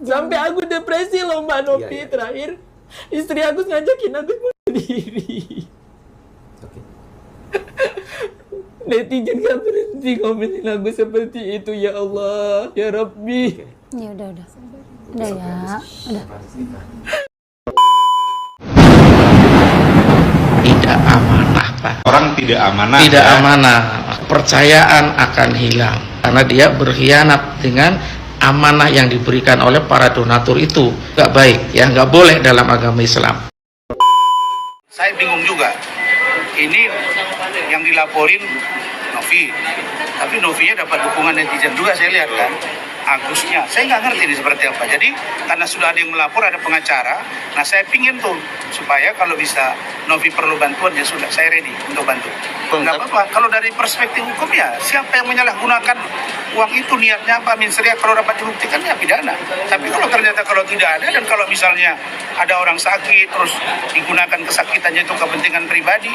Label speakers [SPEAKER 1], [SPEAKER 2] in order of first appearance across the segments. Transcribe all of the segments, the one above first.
[SPEAKER 1] Sampai aku depresi loh Mbak Novi. Terakhir istri aku ngajakin aku bunuh diri. Netizen gak berhenti komenin aku seperti itu, ya Allah, ya Rabbi.
[SPEAKER 2] Ya udah ya, udah.
[SPEAKER 3] Tidak amanah, Pak.
[SPEAKER 4] Orang tidak amanah.
[SPEAKER 3] Tidak amanah, kepercayaan akan hilang karena dia berkhianat dengan amanah yang diberikan oleh para donatur itu. Nggak baik, ya, nggak boleh dalam agama Islam.
[SPEAKER 5] Saya bingung juga. Ini yang dilaporin Novi, tapi Novinya dapat dukungan netizen juga, saya lihat kan. Agusnya, saya nggak ngerti ini seperti apa. Jadi karena sudah ada yang melapor, ada pengacara, nah saya pingin tuh supaya kalau bisa Novi perlu bantuan, ya sudah, saya ready untuk bantu. Nggak apa-apa, kalau dari perspektif hukum ya siapa yang menyalahgunakan uang itu, niatnya apa, misalnya kalau dapat dibuktikan ya pidana. Tapi kalau ternyata kalau tidak ada, dan kalau misalnya ada orang sakit terus digunakan kesakitannya itu kepentingan pribadi,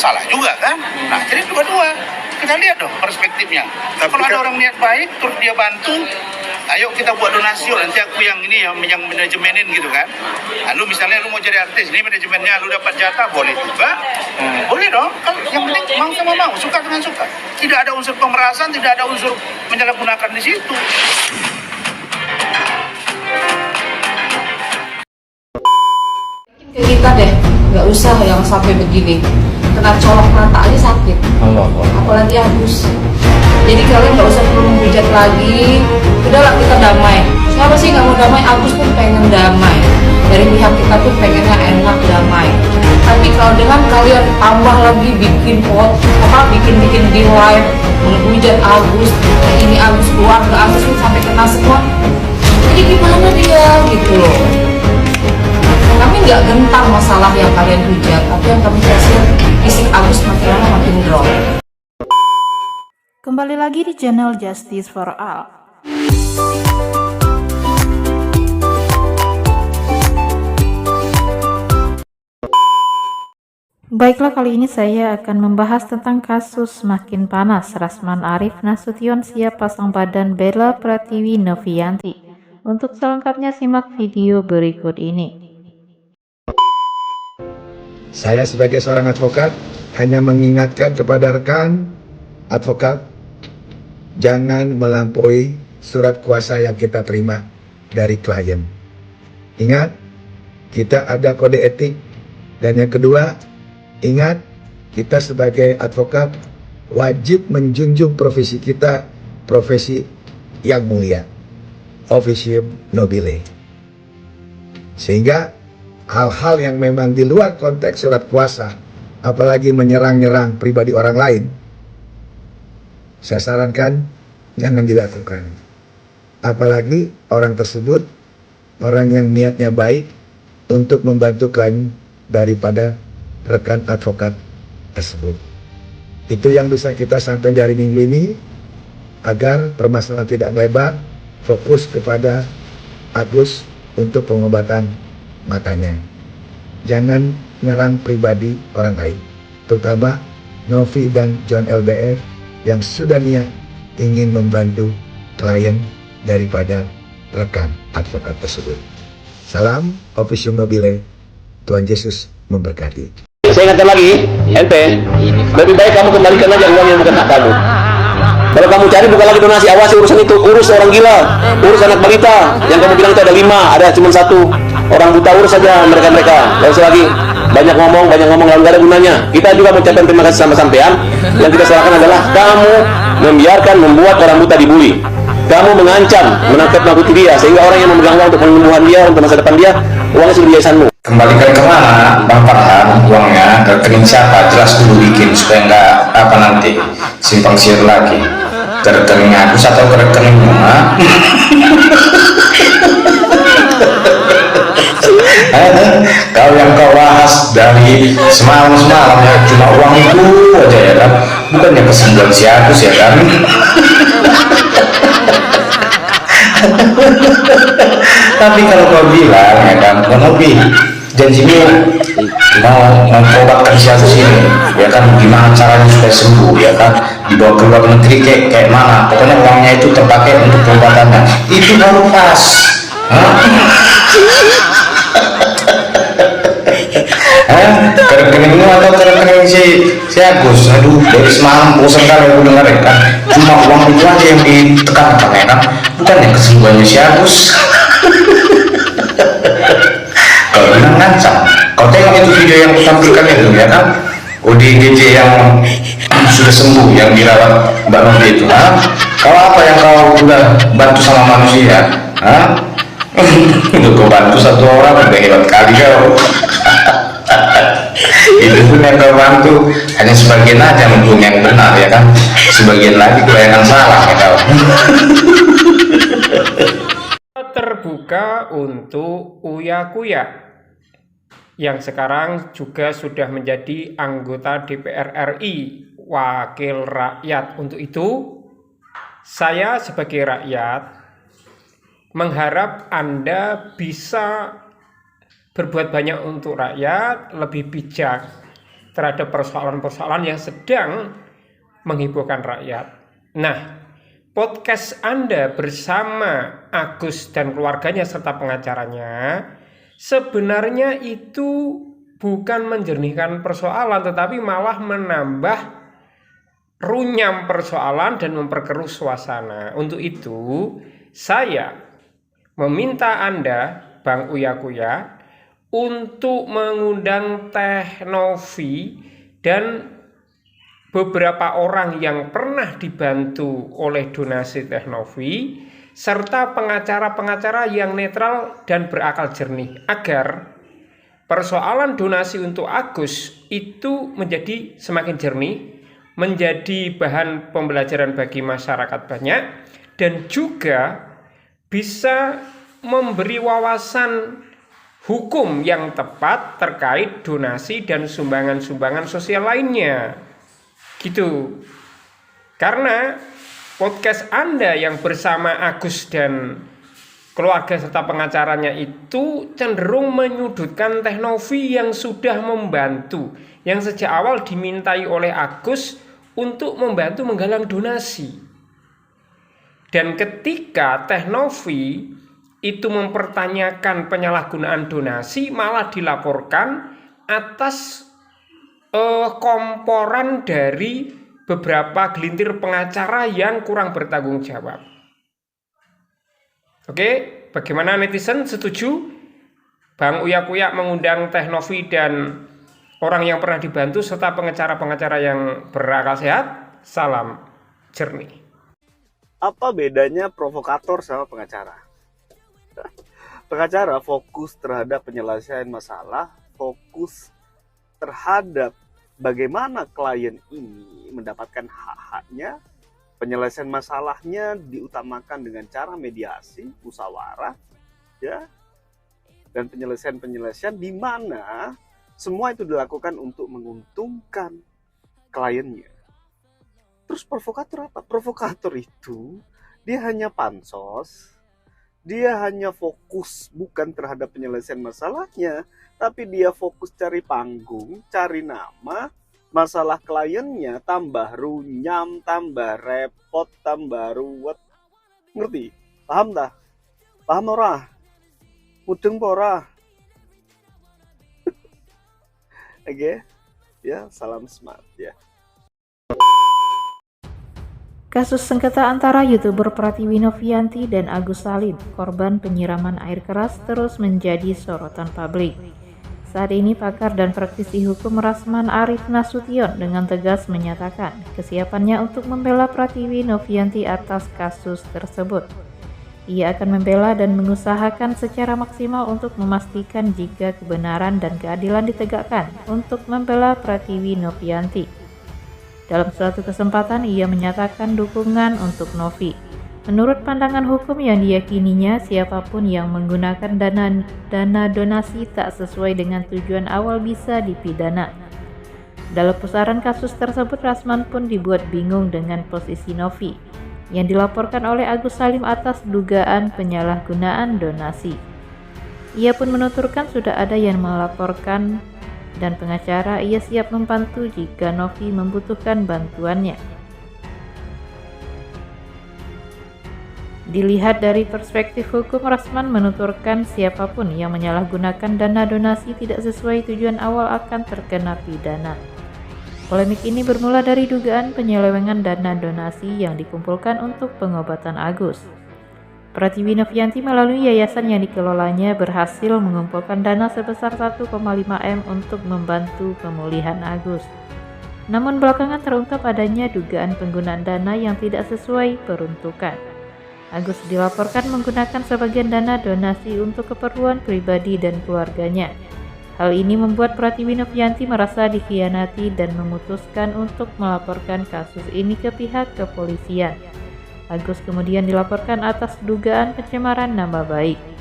[SPEAKER 5] salah juga kan. Nah jadi dua-dua kita lihat dong perspektifnya. Kalau ada orang niat baik terus dia bantu, ayo kita buat donasi, nanti aku yang ini yang manajemenin gitu kan. Lalu misalnya lu mau jadi artis, ini manajemennya, lu dapat jatah, boleh juga. Boleh dong, kan yang penting mau sama mau, suka dengan suka. Tidak ada unsur pemerasan, tidak ada unsur menyalahgunakan di situ.
[SPEAKER 6] Ke kita deh, nggak usah yang sampai begini. Kena colok mata aja sakit, apalagi Agus. Jadi kalian nggak usah perlu menghujat lagi. Udahlah, kita damai. Siapa sih nggak mau damai? Agus pun pengen damai. Dari pihak kita pun pengennya enak damai. Tapi kalau dengan kalian tambah lagi bikin bikin di live menghujat Agus, ini Agus, keluarga Agus pun sampai kena semua. Jadi gimana dia gitu loh? Kami nggak gentar masalah yang kalian hujat, tapi yang kami kasih fisik Agus makin lama makin drop.
[SPEAKER 7] Kembali lagi di channel Justice for All. Baiklah, kali ini saya akan membahas tentang kasus makin panas Rasman Arif Nasution siap pasang badan Bella Pratiwi Novianti. Untuk selengkapnya simak video berikut ini.
[SPEAKER 8] Saya sebagai seorang advokat hanya mengingatkan kepada rekan advokat, jangan melampaui surat kuasa yang kita terima dari klien. Ingat, kita ada kode etik. Dan yang kedua, ingat, kita sebagai advokat wajib menjunjung profesi kita, profesi yang mulia, officium nobile. Sehingga hal-hal yang memang di luar konteks surat kuasa, apalagi menyerang-nyerang pribadi orang lain, saya sarankan jangan dilakukan. Apalagi orang tersebut orang yang niatnya baik untuk membantu klien daripada rekan advokat tersebut. Itu yang bisa kita sampaikan dari minggu ini, agar permasalahan tidak melebar, fokus kepada Agus untuk pengobatan matanya. Jangan nyerang pribadi orang lain, terutama Novi dan John LBR yang sudah niat ingin membantu klien daripada rekan advokat tersebut. Salam officium nobile. Tuhan Yesus memberkati.
[SPEAKER 9] Saya ingatkan lagi, ente lebih baik kamu kembalikan aja uang yang bukan hak kamu. Kalau kamu cari bukan lagi donasi, awasi urusan itu, urus orang gila, urus anak balita yang kamu bilang itu ada 5, ada cuma 1 orang buta, urus saja mereka. Gak usah lagi banyak ngomong nggak ada gunanya. Kita juga mengucapkan terima kasih sama sampean. Yang kita salahkan adalah kamu membuat orang buta dibully. Kamu mengancam, menakut-nakuti dia, sehingga orang yang memegang uang untuk penyembuhan dia, untuk masa depan dia, uangnya sudah biasamu.
[SPEAKER 4] Kembalikan kemana Bang Farhan uangnya, ke rekening siapa, jelas dulu bikin supaya nggak nanti simpang siur lagi. Ke rekening Agus atau ke rekening Bunga? Kau yang kau bahas dari semalam ya cuma uang itu aja ya kan, bukannya kesembuhan si Agus ya kan. Tapi kalau kau bilang ya kan, kau lebih janjinya mau memperobatkan si Agus ini ya kan, gimana caranya supaya sembuh ya kan, dibawa ke luar negeri kayak mana, pokoknya uangnya itu terpakai untuk pengobatannya, itu baru pas. Ke rekeningmu atau ke rekening si Agus? Aduh, dari semalam bosan kali aku dengar ya kan. Cuma uang itu aja yang ditekankan ya kan, bukan yang kesembuhannya si Agus. Kalau bilang ngancam, kau tengok itu video yang kutampilkan itu ya kan, ODGJ yang sudah sembuh, yang dirawat Mbak Novi itu. Kalau apa yang kau udah bantu sama manusia? Untuk kau bantu satu orang udah hebat kali kau. Itu pun yang kau bantu hanya sebagian aja mendukung yang benar ya kan, sebagian lagi kebanyakan salah ya kau.
[SPEAKER 10] Terbuka untuk Uya Kuya yang sekarang juga sudah menjadi anggota DPR RI, wakil rakyat. Untuk itu saya sebagai rakyat mengharap Anda bisa berbuat banyak untuk rakyat, lebih bijak terhadap persoalan-persoalan yang sedang menghiburkan rakyat. Nah, podcast Anda bersama Agus dan keluarganya serta pengacaranya sebenarnya itu bukan menjernihkan persoalan, tetapi malah menambah runyam persoalan dan memperkeruh suasana. Untuk itu saya meminta Anda, Bang Uya Kuya, untuk mengundang Teh Novi dan beberapa orang yang pernah dibantu oleh donasi Teh Novi, serta pengacara-pengacara yang netral dan berakal jernih, agar persoalan donasi untuk Agus itu menjadi semakin jernih, menjadi bahan pembelajaran bagi masyarakat banyak, dan juga bisa memberi wawasan hukum yang tepat terkait donasi dan sumbangan-sumbangan sosial lainnya. Gitu. Karena podcast Anda yang bersama Agus dan keluarga serta pengacaranya itu cenderung menyudutkan Teh Novi yang sudah membantu, yang sejak awal dimintai oleh Agus untuk membantu menggalang donasi. Dan ketika Teh Novi itu mempertanyakan penyalahgunaan donasi, malah dilaporkan atas komporan dari beberapa gelintir pengacara yang kurang bertanggung jawab. Oke, bagaimana netizen, setuju Bang Uya Kuya mengundang Teh Novi dan orang yang pernah dibantu serta pengacara-pengacara yang berakal sehat? Salam jernih.
[SPEAKER 11] Apa bedanya provokator sama pengacara? Pengacara fokus terhadap penyelesaian masalah, fokus terhadap bagaimana klien ini mendapatkan hak-haknya, penyelesaian masalahnya diutamakan dengan cara mediasi, musyawarah, ya, dan penyelesaian-penyelesaian di mana semua itu dilakukan untuk menguntungkan kliennya. Terus provokator apa? Provokator itu dia hanya pansos. Dia hanya fokus bukan terhadap penyelesaian masalahnya, tapi dia fokus cari panggung, cari nama, masalah kliennya tambah runyam, tambah repot, tambah ruwet. Ngerti? Paham dah? Paham ora? Mudeng ora? Oke? Ya, salam smart ya.
[SPEAKER 7] Kasus sengketa antara YouTuber Pratiwi Novianti dan Agus Salim, korban penyiraman air keras, terus menjadi sorotan publik. Saat ini pakar dan praktisi hukum Rasman Arif Nasution dengan tegas menyatakan kesiapannya untuk membela Pratiwi Novianti atas kasus tersebut. Ia akan membela dan mengusahakan secara maksimal untuk memastikan jika kebenaran dan keadilan ditegakkan untuk membela Pratiwi Novianti. Dalam suatu kesempatan, ia menyatakan dukungan untuk Novi. Menurut pandangan hukum yang diyakininya, siapapun yang menggunakan dana donasi tak sesuai dengan tujuan awal bisa dipidana. Dalam pusaran kasus tersebut, Rasman pun dibuat bingung dengan posisi Novi yang dilaporkan oleh Agus Salim atas dugaan penyalahgunaan donasi. Ia pun menuturkan sudah ada yang melaporkan dan pengacara ia siap membantu jika Novi membutuhkan bantuannya. Dilihat dari perspektif hukum, Rasman menuturkan siapapun yang menyalahgunakan dana donasi tidak sesuai tujuan awal akan terkena pidana. Polemik ini bermula dari dugaan penyelewengan dana donasi yang dikumpulkan untuk pengobatan Agus. Pratiwi Novianti melalui yayasan yang dikelolanya berhasil mengumpulkan dana sebesar 1,5 M untuk membantu pemulihan Agus. Namun belakangan terungkap adanya dugaan penggunaan dana yang tidak sesuai peruntukan. Agus dilaporkan menggunakan sebagian dana donasi untuk keperluan pribadi dan keluarganya. Hal ini membuat Pratiwi Novianti merasa dikhianati dan memutuskan untuk melaporkan kasus ini ke pihak kepolisian. Agus kemudian dilaporkan atas dugaan pencemaran nama baik.